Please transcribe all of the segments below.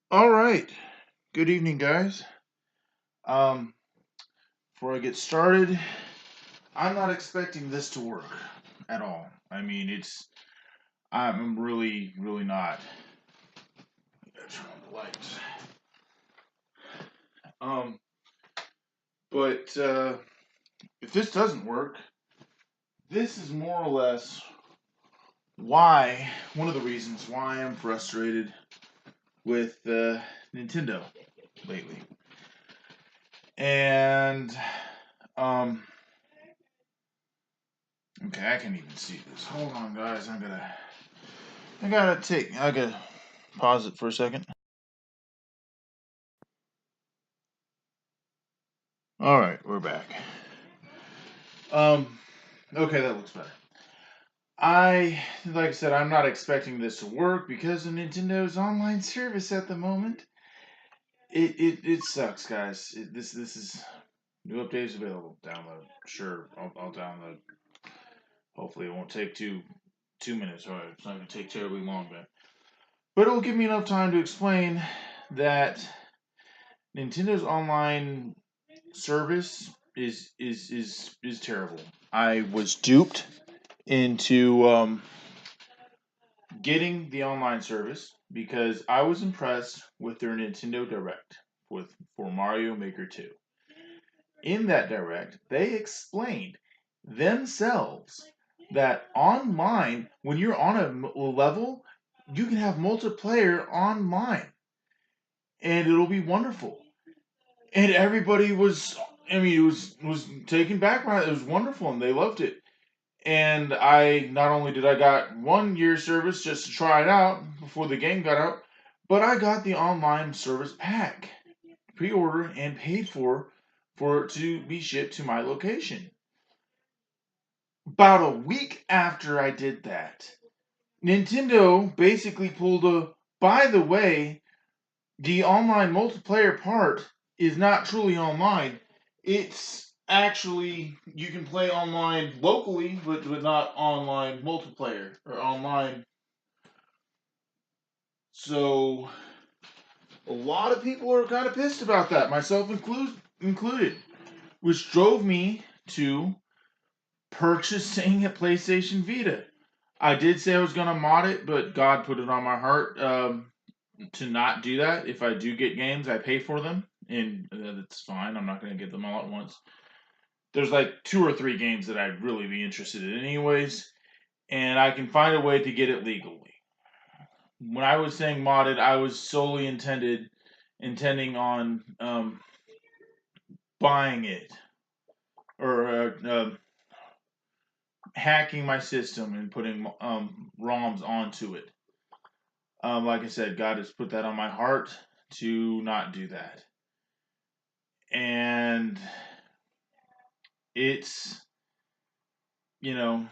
All right. Good evening, guys. Um, Before I get started, I'm not expecting this to work at all. I mean, I'm really not. I gotta turn on the lights. Um, but if this doesn't work, this is more or less one of the reasons why I'm frustrated with Nintendo lately. And, um, okay, I can even see this. Hold on, guys. I gotta pause it for a second. All right, we're back. Um, okay, that looks better. Like I said, I'm not expecting this to work because of Nintendo's online service at the moment. It sucks, guys. This is new updates available. Download. Sure, I'll download. Hopefully, it won't take two minutes. All right, it's not gonna take terribly long, but it will give me enough time to explain that Nintendo's online service is terrible. I was duped into getting the online service because I was impressed with their Nintendo Direct for Mario Maker 2. In that Direct, they explained themselves that online, when you're on a level, you can have multiplayer online, and it'll be wonderful. And everybody was, I mean, it was taken back by it. It was wonderful, and they loved it. And I not only did I got 1 year service just to try it out before the game got out, but I got the online service pack, pre-order and paid for it to be shipped to my location. About a week after I did that, Nintendo basically pulled a, by the way, the online multiplayer part is not truly online. It's actually you can play online locally, but not online multiplayer or online. So a lot of people are kind of pissed about that, myself included, which drove me to purchasing a PlayStation Vita. I did say I was gonna mod it, but God put it on my heart to not do that. If I do get games, I pay for them, and that's fine. I'm not going to get them all at once. There's like 2 or 3 games that I'd really be interested in, anyways, and I can find a way to get it legally. When I was saying modded, I was solely intending on buying it or hacking my system and putting ROMs onto it. Like I said, God has put that on my heart to not do that. And it's, you know,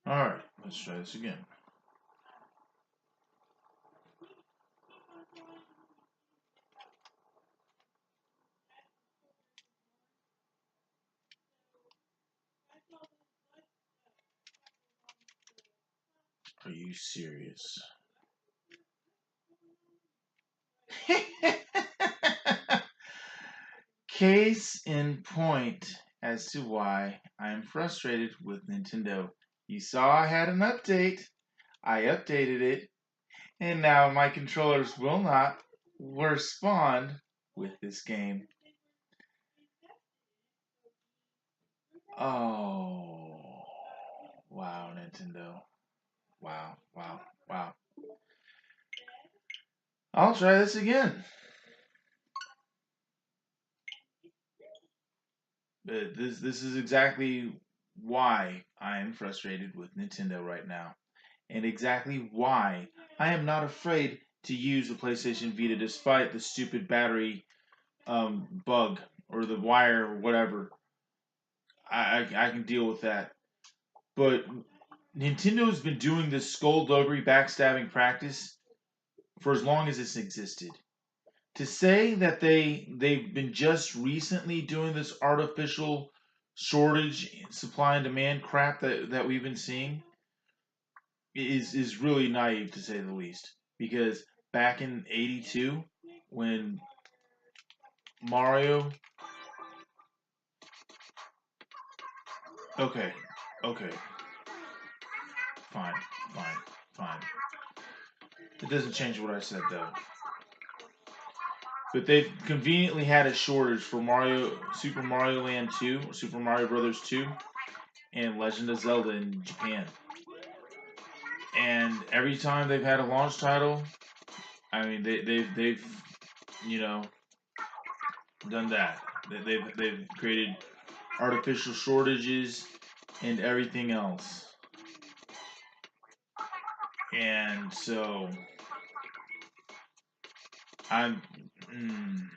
alright, let's try this again. Are you serious? Case in point as to why I am frustrated with Nintendo. You saw I had an update. I updated it, and now my controllers will not respond with this game. Oh, wow, Nintendo. Wow. Wow. Wow. I'll try this again. This is exactly why I am frustrated with Nintendo right now, and exactly why I am not afraid to use the PlayStation Vita despite the stupid battery bug or the wire or whatever. I can deal with that. But Nintendo's been doing this skullduggery backstabbing practice for as long as it's existed. To say that they've been just recently doing this artificial shortage, supply and demand crap that we've been seeing is really naive to say the least. Because back in '82, when Mario, okay, okay, fine, fine, fine. It doesn't change what I said though. But they've conveniently had a shortage for Super Mario Land 2, or Super Mario Brothers 2, and Legend of Zelda in Japan. And every time they've had a launch title, I mean they've you know done that. They've created artificial shortages and everything else. And so I'm mm,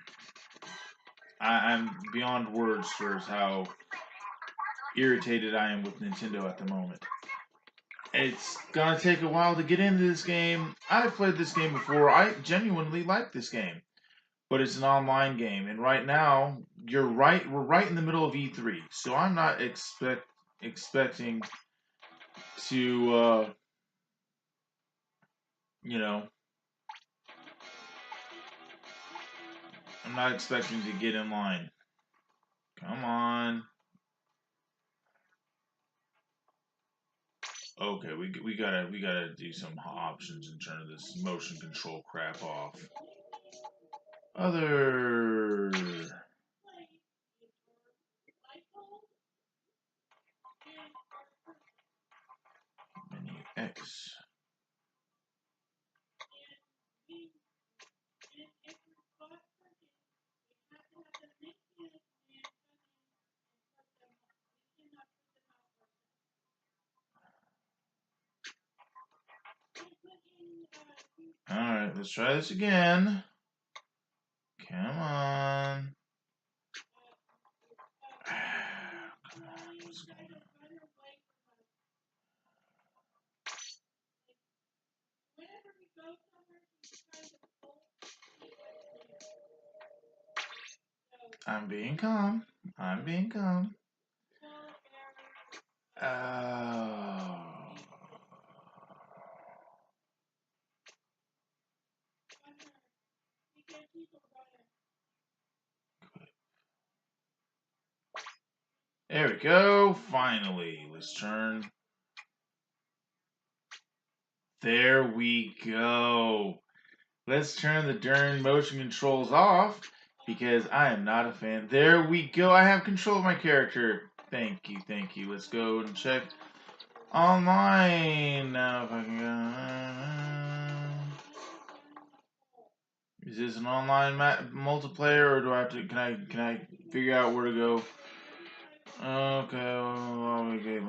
I'm beyond words for how irritated I am with Nintendo at the moment. It's gonna take a while to get into this game. I've played this game before. I genuinely like this game, but it's an online game, and right now you're right. We're right in the middle of E3, so I'm not expecting to, you know, I'm not expecting to get in line. Come on. Okay, we gotta do some options and turn this motion control crap off. Other menu X. Alright, let's try this again. Come on. Come on, what's going on? I'm being calm. I'm being calm. Oh. There we go. Finally. Let's turn. There we go. Let's turn the darn motion controls off because I am not a fan. There we go. I have control of my character. Thank you, thank you. Let's go and check online now. If I can go. Is this an online multiplayer, or do I have to? Can I figure out where to go? Okay. Okay.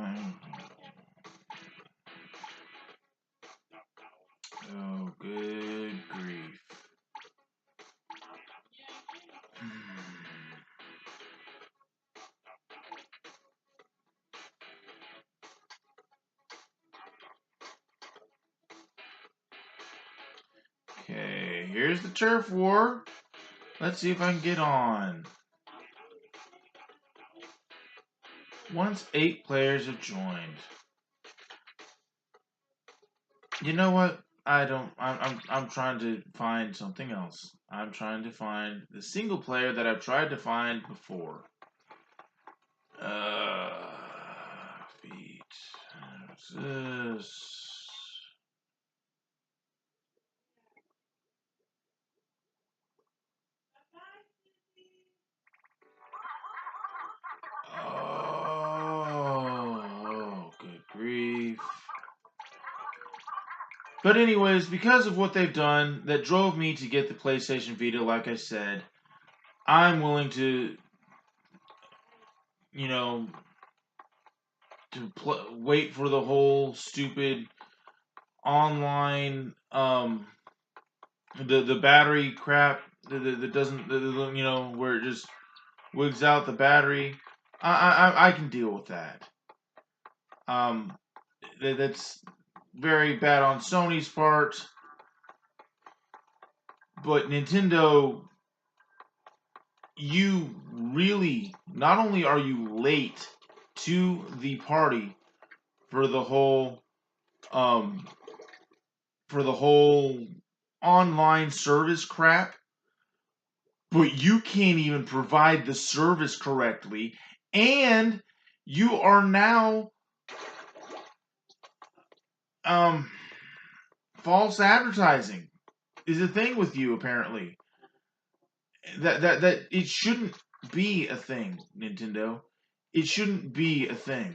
Oh, good grief. Okay, here's the turf war. Let's see if I can get on. Once 8 players have joined. You know what? I don't. I'm trying to find something else. I'm trying to find the single player that I've tried to find before. Feet. What's this? Oh, good grief. But anyways, because of what they've done, that drove me to get the PlayStation Vita. Like I said, I'm willing to, you know, wait for the whole stupid online the battery crap that doesn't you know, where it just wigs out the battery. I can deal with that. Um, that's very bad on Sony's part, but Nintendo, you really, not only are you late to the party for the whole um for the whole online service crap, but you can't even provide the service correctly, and you are now um false advertising is a thing with you, apparently. That it shouldn't be a thing, Nintendo. It shouldn't be a thing.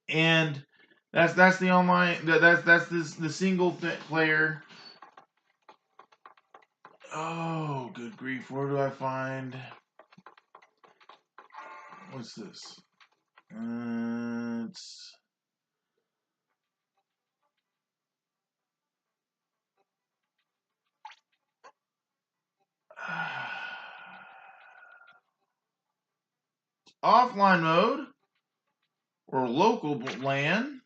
And that's the online that's the single player. Oh, good grief! Where do I find? What's this? It's offline mode or local LAN.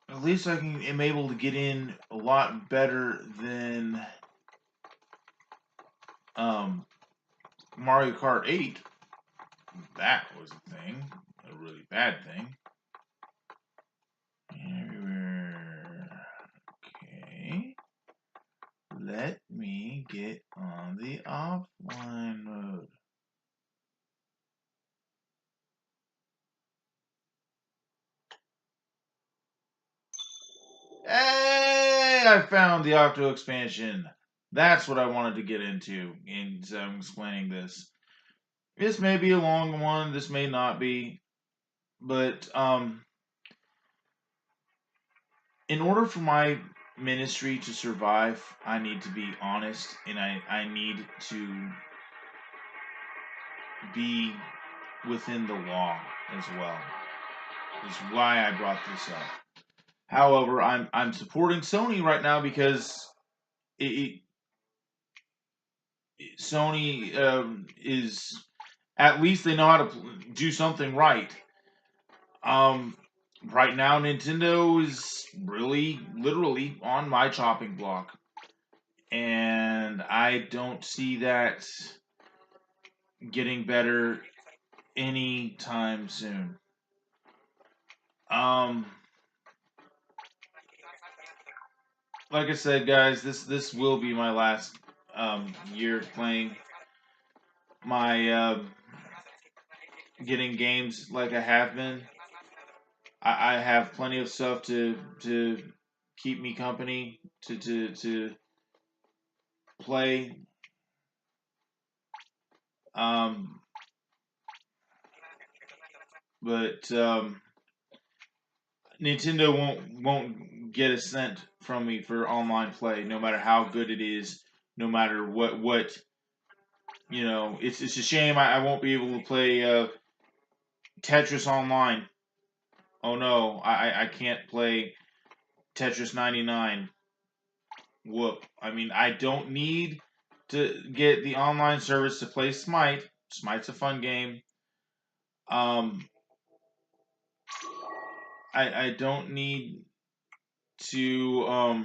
At least am able to get in a lot better than um, Mario Kart 8. That was a thing, a really bad thing. Everywhere. Okay. Let me get on the offline mode. Hey, I found the Octo expansion. That's what I wanted to get into, and so I'm explaining this. This may be a long one, this may not be, but in order for my ministry to survive, I need to be honest, and I need to be within the law as well. Is why I brought this up. However, I'm supporting Sony right now because it Sony is, at least they know how to do something right. Right now Nintendo is really literally on my chopping block, and I don't see that getting better anytime soon. Um, like I said, guys, this will be my last year playing my getting games like I have been. I have plenty of stuff to keep me company to play. Um, but Nintendo won't get a cent from me for online play, no matter how good it is, no matter what you know. It's a shame I won't be able to play Tetris online. Oh no, I can't play Tetris 99. Whoop. I mean, I don't need to get the online service to play Smite. Smite's a fun game. Um, I don't need to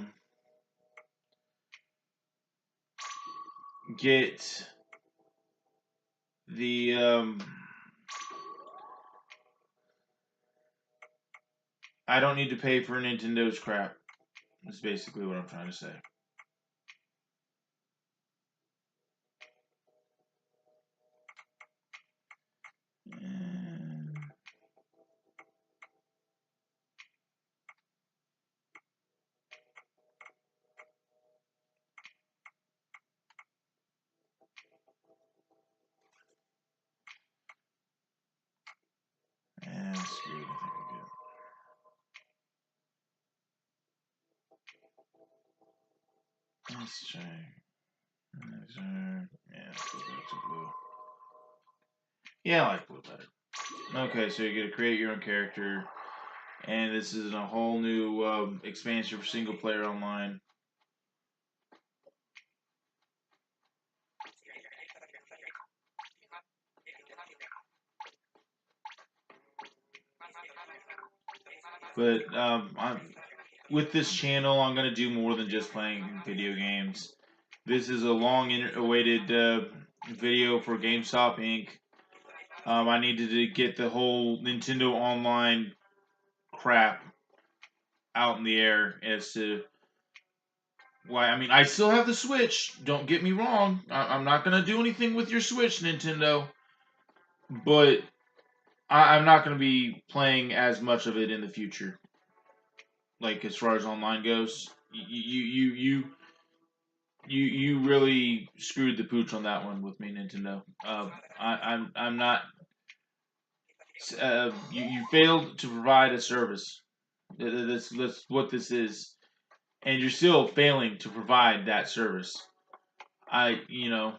get the I don't need to pay for Nintendo's crap. That's basically what I'm trying to say. And screw it. Let's check. Yeah, let's go back to blue. Yeah, I like blue better. Okay, so you get to create your own character, and this is a whole new expansion for single player online. But with this channel, I'm going to do more than just playing video games. This is a long-awaited video for GameStop Inc. I needed to get the whole Nintendo Online crap out in the air as to why. I mean, I still have the Switch. Don't get me wrong. I'm not going to do anything with your Switch, Nintendo. But I'm not going to be playing as much of it in the future. Like, as far as online goes. You really screwed the pooch on that one with me, Nintendo. I'm not. You failed to provide a service. That's what this is, and you're still failing to provide that service. You know.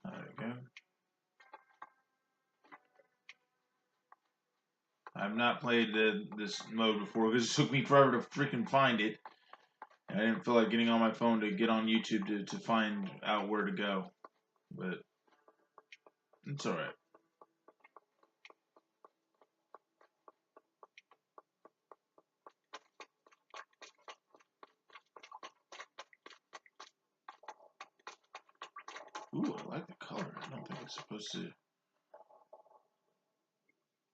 There we go. I've not played this mode before because it took me forever to freaking find it. And I didn't feel like getting on my phone to get on YouTube to find out where to go. But it's alright. Ooh, I like the color. I don't think it's supposed to.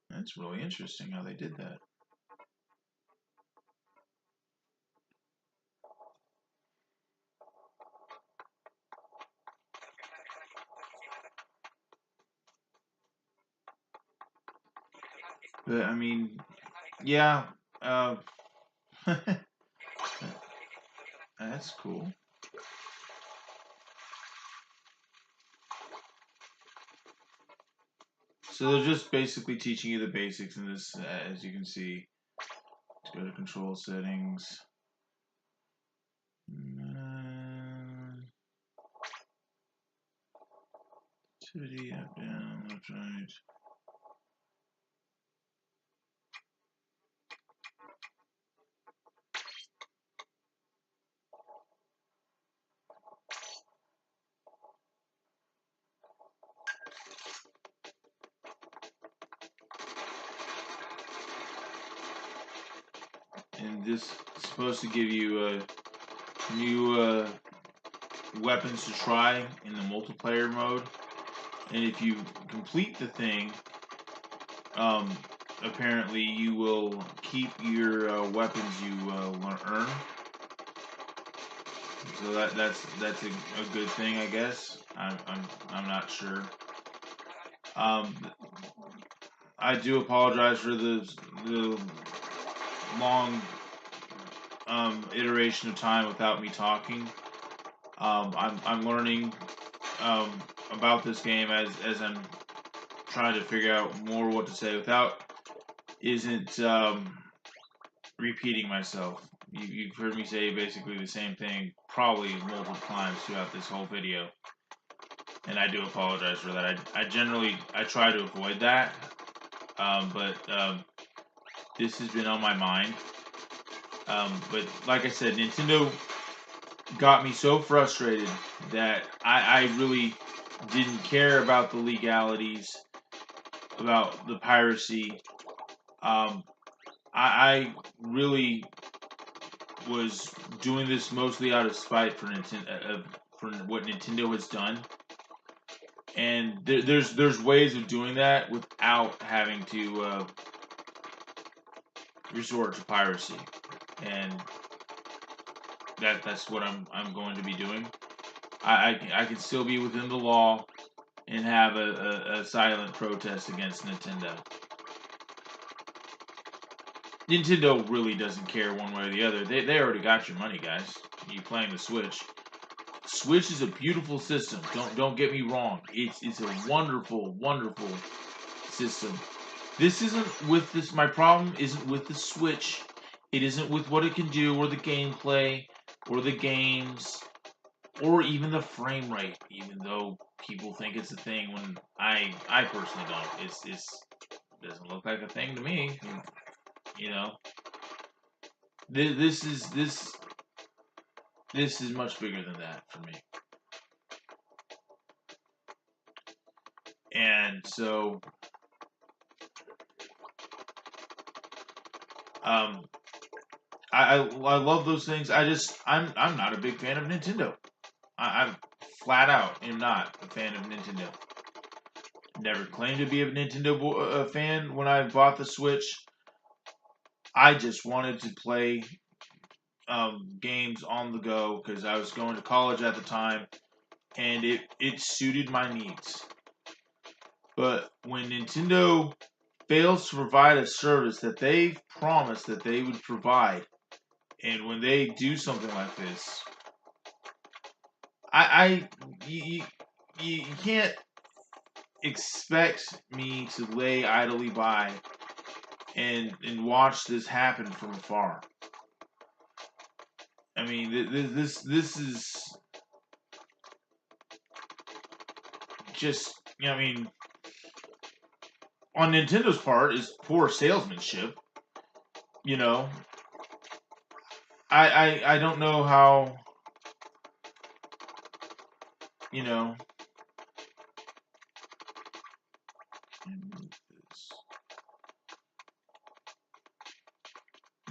That's really interesting how they did that. But I mean, yeah, that's cool. So they're just basically teaching you the basics in this, as you can see. Let's go to control settings. Activity, up, down, left, right. And this is supposed to give you new weapons to try in the multiplayer mode. And if you complete the thing, apparently you will keep your weapons you earn. So that's a good thing, I guess. I'm not sure. I do apologize for the long iteration of time without me talking. I'm learning about this game as I'm trying to figure out more what to say without isn't repeating myself. You've heard me say basically the same thing probably multiple times throughout this whole video, and I do apologize for that. I generally try to avoid that, but this has been on my mind. But like I said, Nintendo got me so frustrated that I really didn't care about the legalities, about the piracy. I really was doing this mostly out of spite for Nintendo, for what Nintendo has done, and there's ways of doing that without having to resort to piracy, and that's what I'm going to be doing. I can still be within the law and have a silent protest against Nintendo. Nintendo really doesn't care one way or the other. They already got your money, guys. You playing the Switch. Switch is a beautiful system. Don't get me wrong. It's a wonderful, wonderful system. This isn't with this. My problem isn't with the Switch. It isn't with what it can do, or the gameplay, or the games, or even the frame rate. Even though people think it's a thing, when I personally don't. It's doesn't look like a thing to me. You know, this is much bigger than that for me. And so, um, I love those things. I'm not a big fan of Nintendo. I'm flat out am not a fan of Nintendo. Never claimed to be a Nintendo fan when I bought the Switch. I just wanted to play games on the go because I was going to college at the time, and it suited my needs. But when Nintendo fails to provide a service that they've promised that they would provide, and when they do something like this, you can't expect me to lay idly by and watch this happen from afar. I mean, this is just, I mean, on Nintendo's part is poor salesmanship. You know, I don't know how, you know.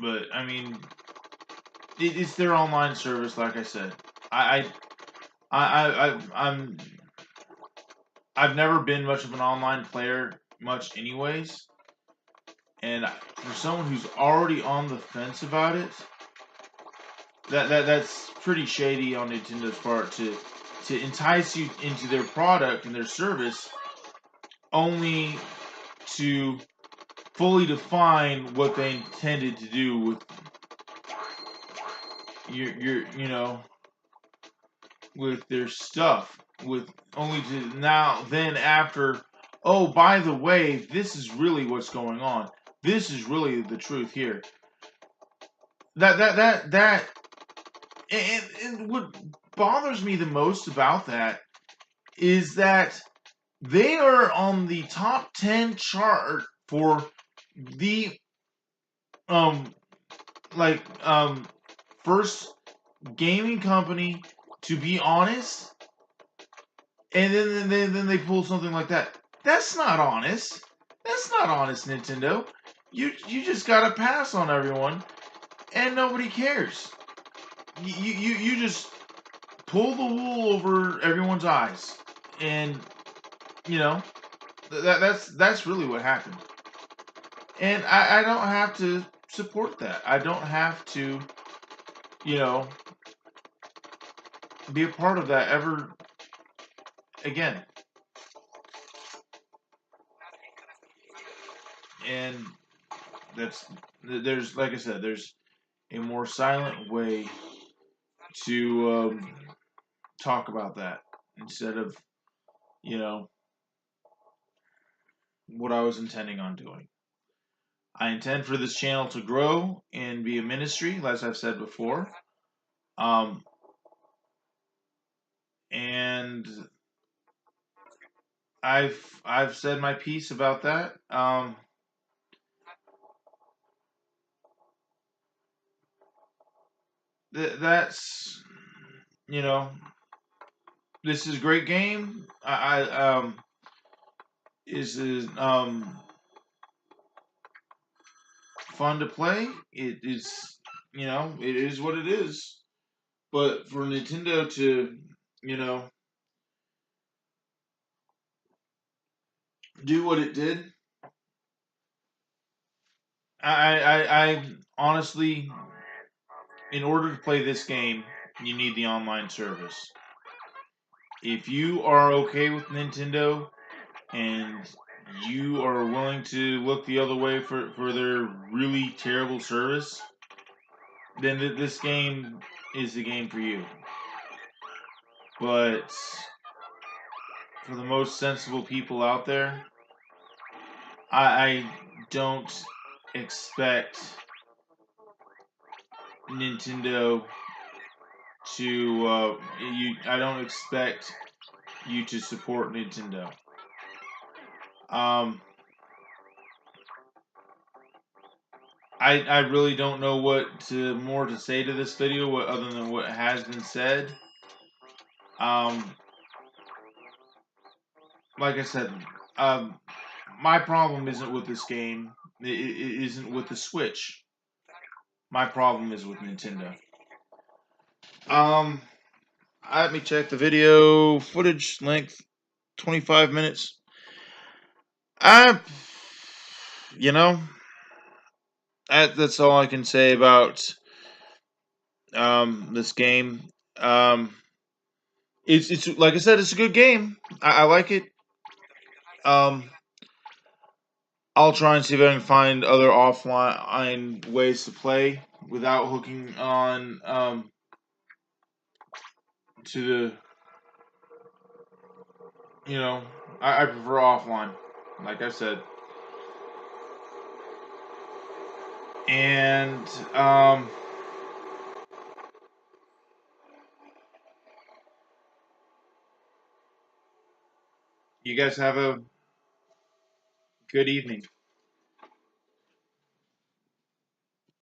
But I mean, it's their online service. Like I said, I'm I've never been much of an online player, much anyways. And for someone who's already on the fence about it, that's pretty shady on Nintendo's part to entice you into their product and their service, only to fully define what they intended to do with your you know, with their stuff, with only to now then after, oh, by the way, this is really what's going on, this is really the truth here. That and what bothers me the most about that is that they are on the top 10 chart for the um like first gaming company to be honest, and then they pull something like that. That's not honest. That's not honest, Nintendo. You just got to pass on everyone, and nobody cares. You just pull the wool over everyone's eyes, and you know that's really what happened. And I don't have to support that. I don't have to, you know, be a part of that ever again. And there's, like I said, there's a more silent way to talk about that instead of, you know, what I was intending on doing. I intend for this channel to grow and be a ministry, as I've said before. Um, and I've said my piece about that. That's, you know, this is a great game. Is fun to play. It is, you know, it is what it is. But for Nintendo to, you know, do what it did, I honestly, in order to play this game, you need the online service. If you are okay with Nintendo and you are willing to look the other way for their really terrible service, then this game is the game for you. But for the most sensible people out there, I don't expect Nintendo to I don't expect you to support Nintendo. Um, I really don't know more to say to this video other than what has been said. Um, like I said, um, my problem isn't with this game. It isn't with the Switch. My problem is with Nintendo. Um, let me check the video footage length. 25 minutes. I, you know, that's all I can say about this game. Um, it's like I said, it's a good game. I like it. Um, I'll try and see if I can find other offline ways to play without hooking on to the you know I prefer offline, like I said, and you guys have a good evening.